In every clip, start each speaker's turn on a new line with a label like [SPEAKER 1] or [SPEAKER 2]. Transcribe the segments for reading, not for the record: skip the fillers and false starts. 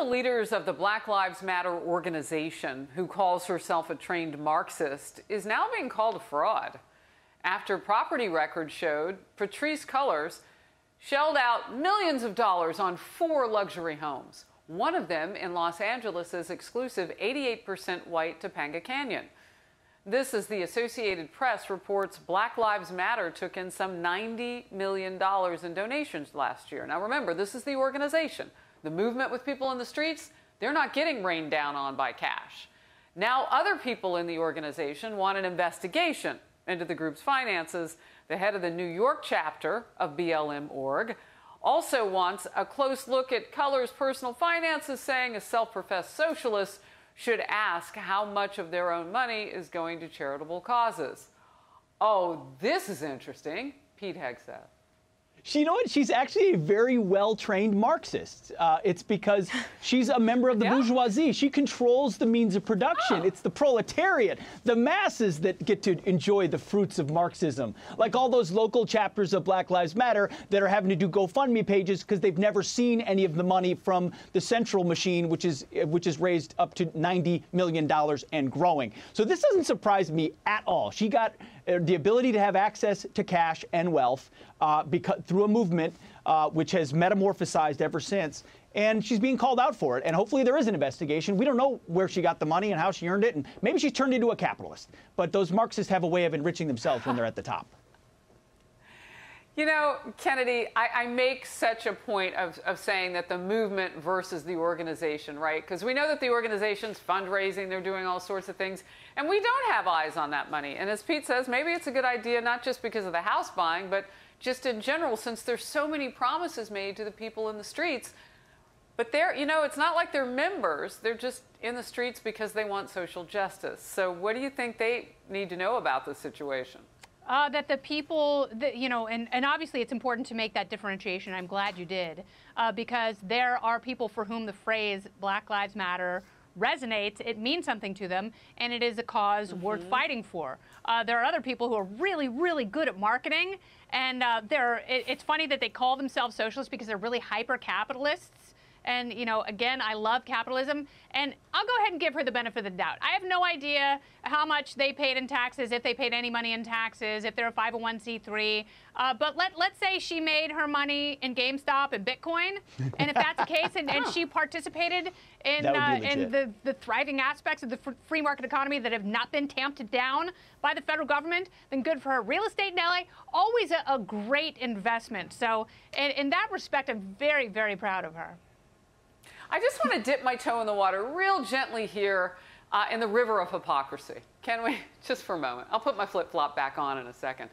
[SPEAKER 1] the leaders of the Black Lives Matter organization, who calls herself a trained Marxist, is now being called a fraud after property records showed Patrisse Khan-Cullors shelled out millions of dollars on 4 luxury homes. One of them in Los Angeles' exclusive 88% white Topanga Canyon. This, as the Associated Press reports, Black Lives Matter took in some $90 million in donations last year. Now remember, this is the organization. The movement with people in the streets, they're not getting rained down on by cash. Now other people in the organization want an investigation into the group's finances. The head of the New York chapter of BLM.org also wants a close look at Cullors' personal finances, saying a self-professed socialist should ask how much of their own money is going to charitable causes. Oh, this is interesting, Pete Hegseth.
[SPEAKER 2] You know what? She's actually a very well-trained Marxist. It's because she's a member of the bourgeoisie. She controls the means of production. It's the proletariat, the masses that get to enjoy the fruits of Marxism. Like all those local chapters of Black Lives Matter that are having to do GoFundMe pages because they've never seen any of the money from the central machine, which is raised up to $90 million and growing. So this doesn't surprise me at all. She got the ability to have access to cash and wealth through a movement which has metamorphosized ever since. And she's being called out for it. And hopefully there is an investigation. We don't know where she got the money and how she earned it. And maybe she's turned into a capitalist. But those Marxists have a way of enriching themselves when they're at the top.
[SPEAKER 1] You know, Kennedy, I make such a point of saying that the movement versus the organization, right? Because we know that the organization's fundraising, they're doing all sorts of things, and we don't have eyes on that money. And as Pete says, maybe it's a good idea, not just because of the house buying, but just in general, since there's so many promises made to the people in the streets. But they're, you know, it's not like they're members. They're just in the streets because they want social justice. So what do you think they need to know about this situation?
[SPEAKER 3] That the people, you know, and obviously it's important to make that differentiation. I'm glad you did, because there are people for whom the phrase Black Lives Matter resonates. It means something to them, and it is a cause worth fighting for. There are other people who are really, really good at marketing, and it's funny that they call themselves socialists because they're really hyper-capitalists. And, you know, again, I love capitalism. And I'll go ahead and give her the benefit of the doubt. I have no idea how much they paid in taxes, if they paid any money in taxes, if they're a 501c3. But let's say she made her money in GameStop and Bitcoin. And if that's the case, and she participated in the thriving aspects of the free market economy that have not been tamped down by the federal government, then good for her. Real estate in LA, always a great investment. So in that respect, I'm very, very proud of her.
[SPEAKER 1] I just want to dip my toe in the water real gently here in the river of hypocrisy. Can we? Just for a moment. I'll put my flip-flop back on in a second.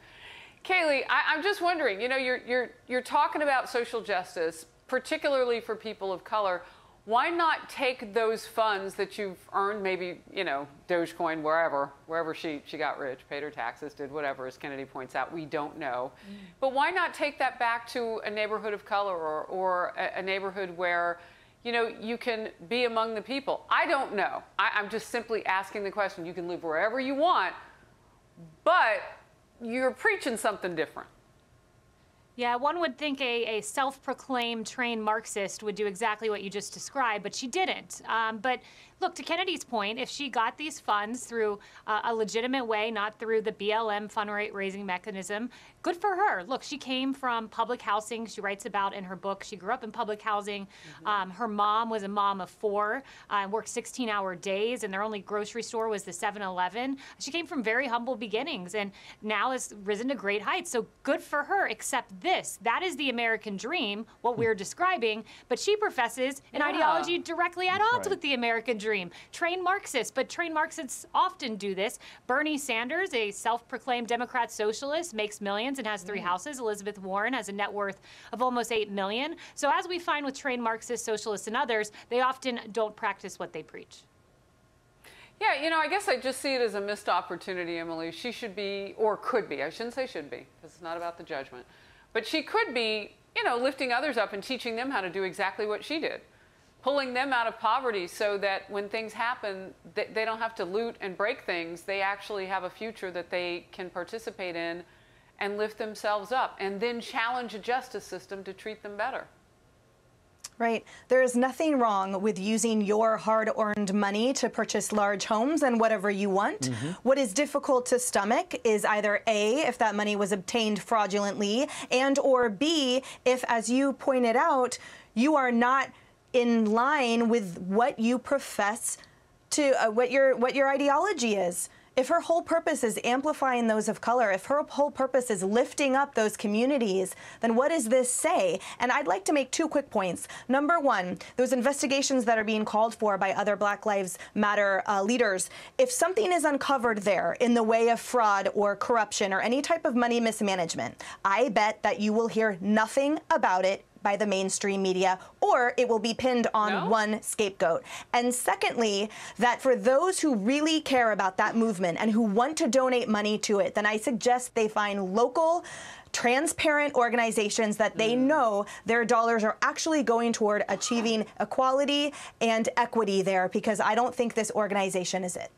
[SPEAKER 1] Kayleigh, I'm just wondering, you know, you're talking about social justice, particularly for people of color. Why not take those funds that you've earned, maybe, you know, Dogecoin, wherever she got rich, paid her taxes, did whatever, as Kennedy points out, we don't know. But why not take that back to a neighborhood of color or a neighborhood where, you know, you can be among the people? I don't know. I'm just simply asking the question. You can live wherever you want, but you're preaching something different.
[SPEAKER 4] Yeah, one would think a self-proclaimed trained Marxist would do exactly what you just described, but she didn't. But look, to Kennedy's point, if she got these funds through a legitimate way, not through the BLM fundraising mechanism, good for her. Look, she came from public housing. She writes about in her book, she grew up in public housing. Her mom was a mom of 4, worked 16-hour days, and their only grocery store was the 7-Eleven. She came from very humble beginnings and now has risen to great heights. So good for her, except this. That is the American dream, what we're describing, but she professes an ideology directly at odds with the American dream. Trained Marxists, but trained Marxists often do this. Bernie Sanders, a self-proclaimed Democrat socialist, makes millions and has 3 houses. Elizabeth Warren has a net worth of almost $8 million. So as we find with trained Marxists, socialists, and others, they often don't practice what they preach.
[SPEAKER 1] Yeah, you know, I guess I just see it as a missed opportunity, Emily. She should be, or could be, I shouldn't say should be, because it's not about the judgment, but she could be, you know, lifting others up and teaching them how to do exactly what she did. Pulling them out of poverty so that when things happen, they don't have to loot and break things. They actually have a future that they can participate in and lift themselves up, and then challenge a justice system to treat them better.
[SPEAKER 5] Right. There is nothing wrong with using your hard-earned money to purchase large homes and whatever you want. What is difficult to stomach is either A, if that money was obtained fraudulently, and or B, if, as you pointed out, you are not in line with what you profess to, what your ideology is. If her whole purpose is amplifying those of color, if her whole purpose is lifting up those communities, then what does this say? And I'd like to make 2 quick points. Number one, those investigations that are being called for by other Black Lives Matter leaders, if something is uncovered there in the way of fraud or corruption or any type of money mismanagement, I bet that you will hear nothing about it by the mainstream media, or it will be pinned on one scapegoat. And secondly, that for those who really care about that movement and who want to donate money to it, then I suggest they find local, transparent organizations that they know their dollars are actually going toward achieving equality and equity there, because I don't think this organization is it.